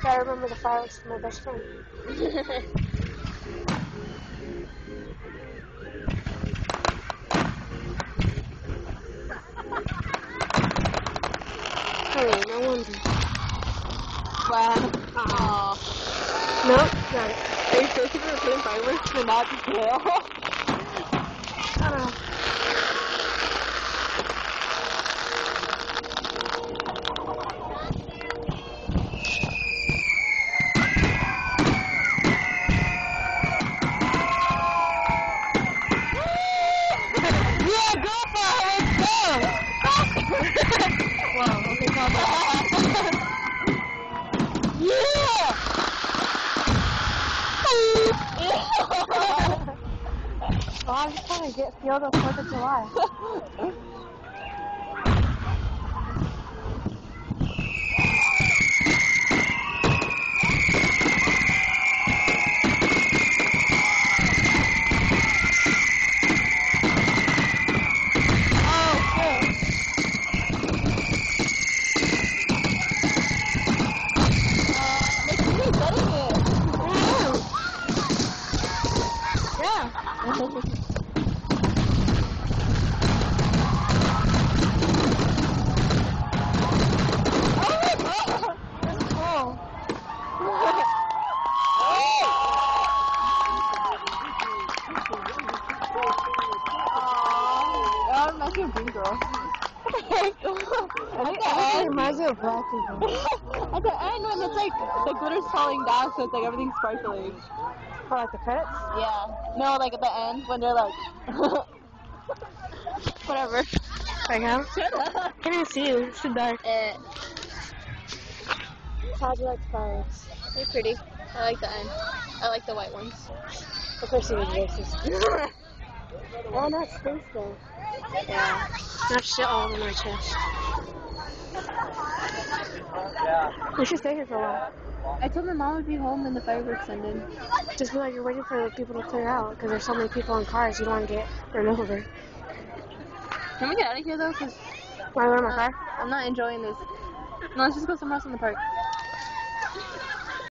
I remember the fireworks from my best friend. Oh, no wonder. Wow. Nope, got it. Are you sure people are putting fireworks for not to kill? Yeah, go for it! Let's go! Wow, okay, calm down. Yeah! Well, I'm just trying to feel the 4th of July. It reminds me of black people. At the end, when it's like the glitter's falling down, so it's like everything's sparkling. Oh, like the credits? Yeah. No, like at the end when they're like, whatever. Like how? Can't even see you. It's too dark. How'd you like the fireworks? They're pretty. I like the end. I like the white ones. Of course you was racist. Oh, not space though. Yeah. Not shit all over my chest. We should stay here for a while. I told my mom would be home when the fireworks ended. Just feel like you're waiting for the people to clear out because there's so many people in cars. You don't want to get run over. Can we get out of here though? Cause Want to run my car? I'm not enjoying this. No, let's just go somewhere else in the park.